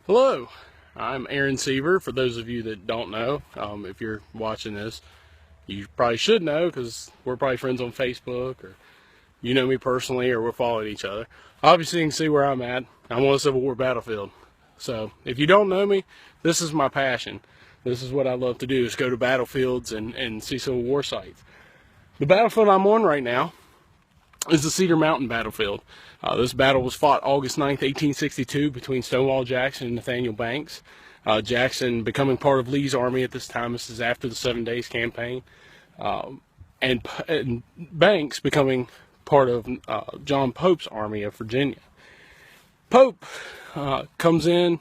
Hello, I'm Aaron Seaver. For those of you that don't know, if you're watching this, you probably should know because we're probably friends on Facebook, or you know me personally, or we're following each other. Obviously, you can see where I'm at. I'm on a Civil War battlefield. So if you don't know me, this is my passion. This is what I love to do, is go to battlefields and see Civil War sites. The battlefield I'm on right now is the Cedar Mountain battlefield. This battle was fought August 9th, 1862 between Stonewall Jackson and Nathaniel Banks. Jackson becoming part of Lee's army at this time. This is after the 7 Days campaign. And Banks becoming part of John Pope's army of Virginia. Pope comes in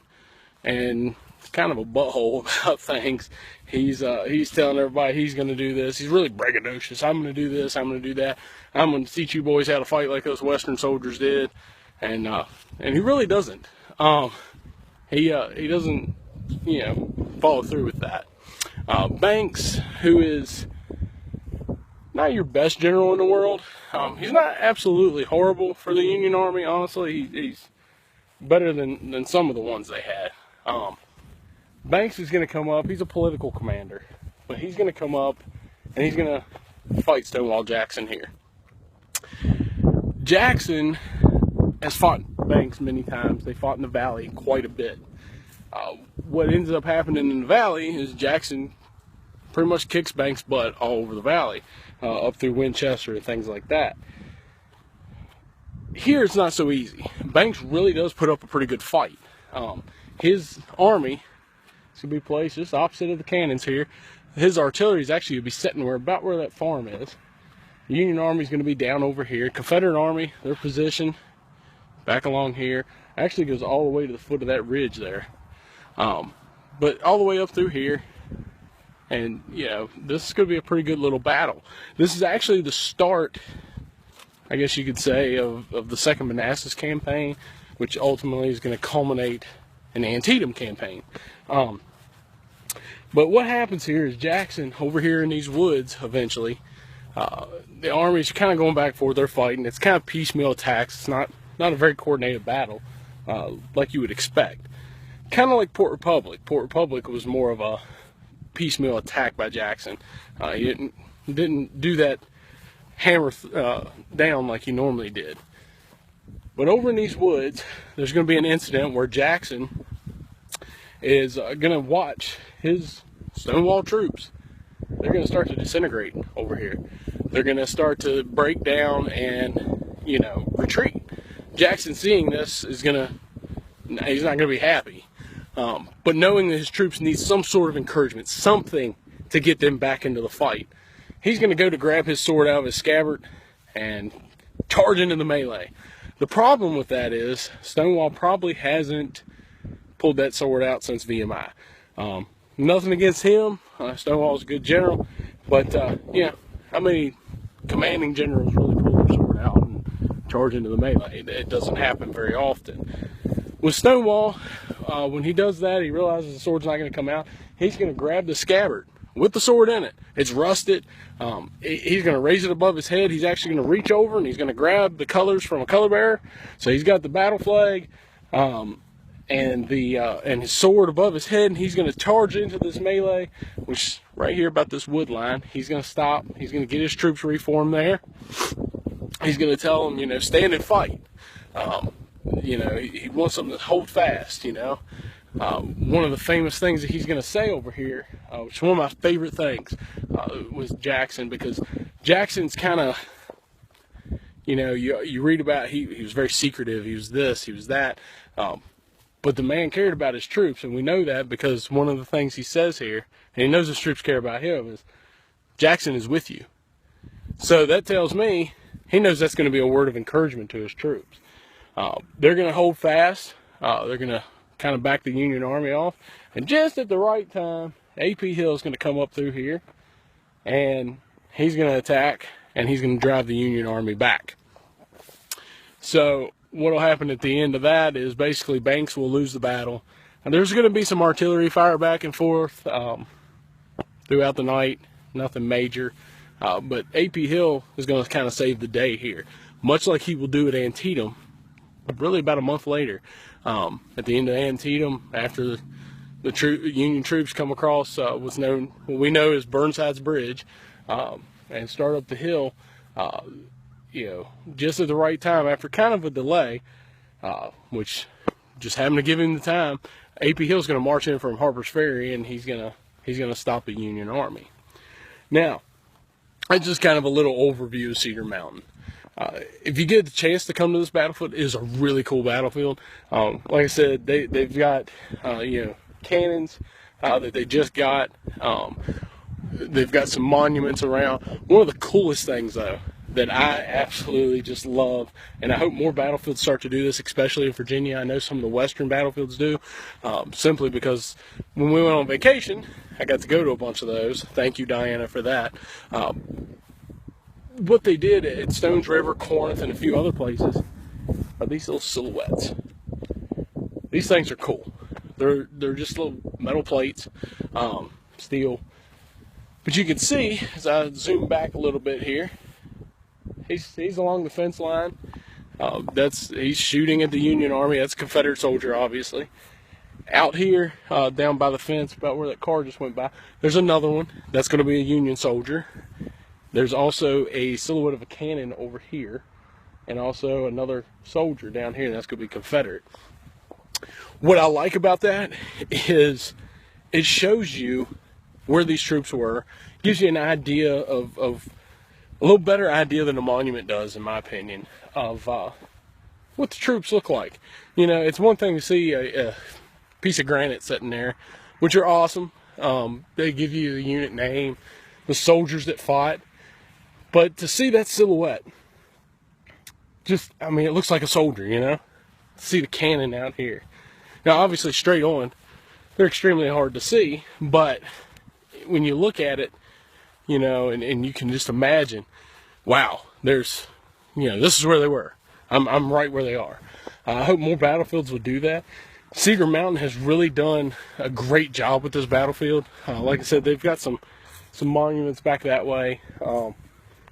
and kind of a butthole about things. He's telling everybody he's going to do this. He's really braggadocious. I'm going to do this. I'm going to do that. I'm going to teach you boys how to fight like those Western soldiers did. And he really doesn't. He doesn't, follow through with that. Banks, who is not your best general in the world, he's not absolutely horrible for the Union Army. Honestly, he's better than some of the ones they had. Banks is going to come up. He's a political commander, but he's going to come up and he's going to fight Stonewall Jackson here. Jackson has fought Banks many times. They fought in the valley quite a bit. What ends up happening in the valley is Jackson pretty much kicks Banks' butt all over the valley, up through Winchester and things like that. Here it's not so easy. Banks really does put up a pretty good fight. His army is going to be placed just opposite of the cannons here. His artillery is actually going to be sitting about where that farm is. The Union Army is going to be down over here. Confederate Army, their position back along here, actually goes all the way to the foot of that ridge there. But all the way up through here. And, this is going to be a pretty good little battle. This is actually the start, I guess you could say, of the Second Manassas campaign, which ultimately is going to culminate in the Antietam campaign. But what happens here is Jackson, over here in these woods, eventually, the armies are kind of going back and forth. They're fighting. It's kind of piecemeal attacks. It's not a very coordinated battle like you would expect. Kind of like Port Republic. Port Republic was more of a piecemeal attack by Jackson. He didn't do that hammer down like he normally did. But over in these woods, there's going to be an incident where Jackson is going to watch his Stonewall troops. They're going to start to disintegrate over here. They're going to start to break down and, retreat. Jackson, seeing this, he's not going to be happy. But knowing that his troops need some sort of encouragement, something to get them back into the fight, he's going to go to grab his sword out of his scabbard and charge into the melee. The problem with that is Stonewall probably hasn't pulled that sword out since VMI. Nothing against him. Stonewall's a good general, but how many commanding generals really pull their sword out and charge into the melee? It doesn't happen very often. With Stonewall, when he does that, he realizes the sword's not going to come out. He's going to grab the scabbard with the sword in it. It's rusted. He's going to raise it above his head. He's actually going to reach over and he's going to grab the colors from a color bearer. So he's got the battle flag and his sword above his head, and he's going to charge into this melee, which right here about this wood line. He's going to stop. He's going to get his troops reformed there. He's going to tell them, stand and fight. He wants them to hold fast. One of the famous things that he's going to say over here, which is one of my favorite things, was Jackson, because Jackson's kind of, you read about, he was very secretive. He was this, he was that. But the man cared about his troops, and we know that because one of the things he says here, and he knows his troops care about him, is Jackson is with you. So that tells me he knows that's going to be a word of encouragement to his troops. They're going to hold fast. They're going to kind of back the Union Army off. And just at the right time, A.P. Hill is going to come up through here, and he's going to attack, and he's going to drive the Union Army back. So what will happen at the end of that is basically Banks will lose the battle. And there's going to be some artillery fire back and forth throughout the night. Nothing major. But A.P. Hill is going to kind of save the day here, much like he will do at Antietam, really about a month later. at the end of Antietam, after the Union troops come across what's known, what we know as Burnside's Bridge, and start up the hill, you know, just at the right time after kind of a delay, which just happened to give him the time. A.P. Hill's going to march in from Harper's Ferry, and he's gonna stop the Union Army. Now, that's just kind of a little overview of Cedar Mountain. If you get the chance to come to this battlefield, it is a really cool battlefield. Like I said, they've got you know, cannons that they just got. They've got some monuments around. One of the coolest things, though, that I absolutely just love, and I hope more battlefields start to do this, especially in Virginia. I know some of the western battlefields do, simply because when we went on vacation, I got to go to a bunch of those. Thank you, Diana, for that. What they did at Stones River, Corinth, and a few other places are these little silhouettes. These things are cool. They're just little metal plates, steel. But you can see, as I zoom back a little bit here, he's along the fence line. He's shooting at the Union Army. That's a Confederate soldier, obviously. Out here, down by the fence, about where that car just went by, there's another one. That's going to be a Union soldier. There's also a silhouette of a cannon over here, and also another soldier down here. That's going to be Confederate. What I like about that is it shows you where these troops were, gives you an idea of a little better idea than a monument does, in my opinion, of what the troops look like. You know, it's one thing to see a piece of granite sitting there, which are awesome. They give you the unit name, the soldiers that fought, but to see that silhouette, just, I mean, it looks like a soldier, you know? See the cannon out here. Now, obviously, straight on, they're extremely hard to see, but when you look at it, you know, and you can just imagine, wow, there's, you know, this is where they were. I'm right where they are. I hope more battlefields will do that. Cedar Mountain has really done a great job with this battlefield. Like I said, they've got some monuments back that way. A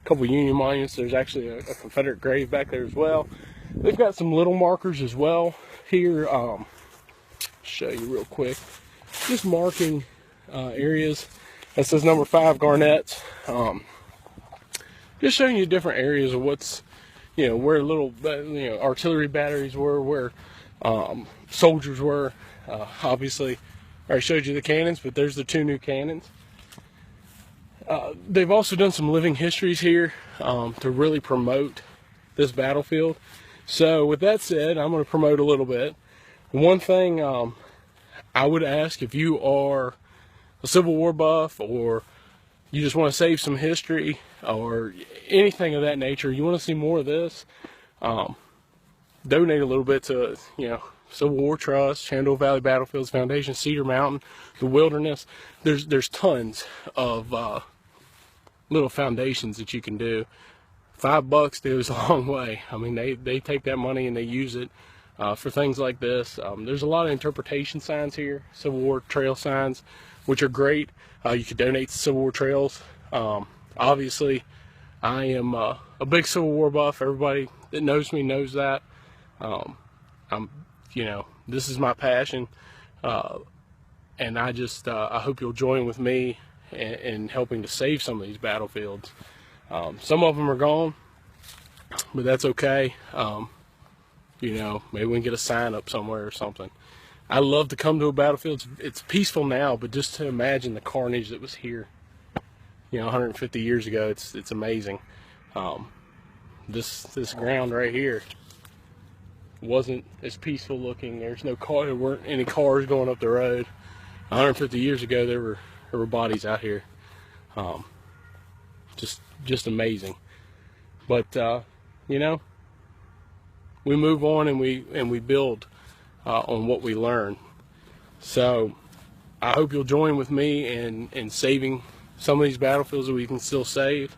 couple Union monuments. There's actually a Confederate grave back there as well. They've got some little markers as well here. Show you real quick. Just marking areas. That says number 5 Garnets. Just showing you different areas of what's, you know, where little, you know, artillery batteries were, where soldiers were. Obviously, I already showed you the cannons, but there's the 2 new cannons. They've also done some living histories here to really promote this battlefield. So with that said, I'm going to promote a little bit. One thing I would ask, if you are a Civil War buff, or you just want to save some history, or anything of that nature, you want to see more of this, donate a little bit to, you know, Civil War Trust, Shenandoah Valley Battlefields Foundation, Cedar Mountain, the Wilderness. There's tons of little foundations that you can do. $5 goes a long way. I mean, they take that money and they use it for things like this. There's a lot of interpretation signs here, Civil War trail signs, which are great. You can donate to Civil War trails. Obviously, I am a big Civil War buff. Everybody that knows me knows that. You know, this is my passion, and I just I hope you'll join with me in helping to save some of these battlefields. Some of them are gone, but that's okay. You know, maybe we can get a sign up somewhere or something. I love to come to a battlefield. It's peaceful now, but just to imagine the carnage that was here, you know, 150 years ago, it's amazing. This ground right here wasn't as peaceful looking. There's no car. There weren't any cars going up the road. 150 years ago, there were bodies out here. Just amazing. But you know, we move on and we build on what we learn. So I hope you'll join with me in saving some of these battlefields that we can still save.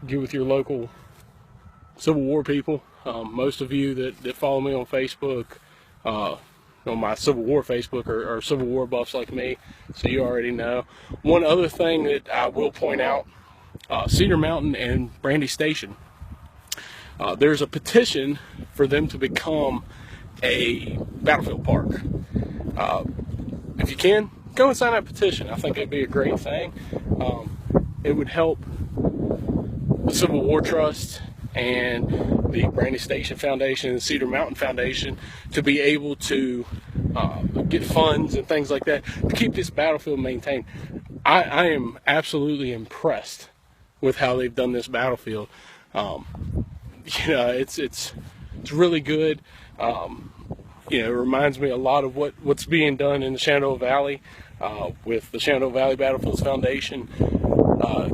Get with your local Civil War people. Most of you that follow me on Facebook, on my Civil War Facebook, are Civil War buffs like me, so you already know. One other thing that I will point out, Cedar Mountain and Brandy Station. there's a petition for them to become a battlefield park. If you can, go and sign that petition. I think it'd be a great thing. It would help the Civil War Trust and the Brandy Station Foundation and the Cedar Mountain Foundation to be able to get funds and things like that to keep this battlefield maintained. I am absolutely impressed with how they've done this battlefield. It's really good. It reminds me a lot of what's being done in the Shenandoah Valley with the Shenandoah Valley Battlefields Foundation.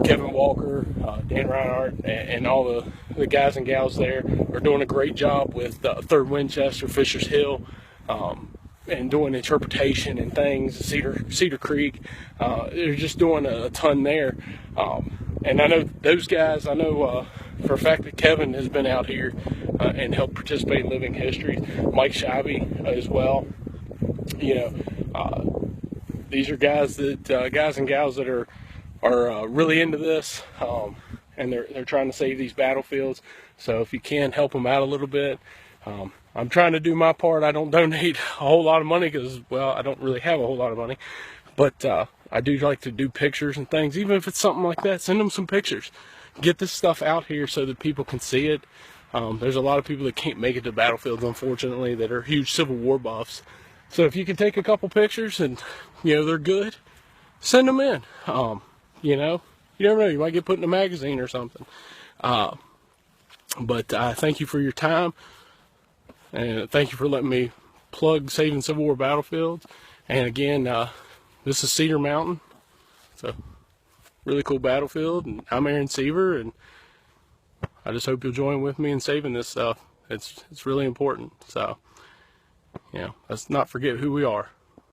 Kevin Walker, Dan Reinhardt, and all the guys and gals there are doing a great job with 3rd Winchester, Fisher's Hill, and doing interpretation and things. Cedar Creek, they're just doing a ton there. And I know those guys. I know for a fact that Kevin has been out here and helped participate in Living Histories. Mike Scheibe as well. These are guys and gals that are really into this, and they're trying to save these battlefields. So if you can help them out a little bit, I'm trying to do my part. I don't donate a whole lot of money because, well, I don't really have a whole lot of money, but I do like to do pictures and things. Even if it's something like that, send them some pictures. Get this stuff out here so that people can see it. There's a lot of people that can't make it to battlefields, unfortunately, that are huge Civil War buffs. So if you can take a couple pictures and they're good, send them in. You never know, you might get put in a magazine or something. But thank you for your time, and thank you for letting me plug Saving Civil War Battlefields. And again, this is Cedar Mountain. It's a really cool battlefield, and I'm Aaron Seaver, and I just hope you'll join with me in saving this stuff. It's really important. So, let's not forget who we are.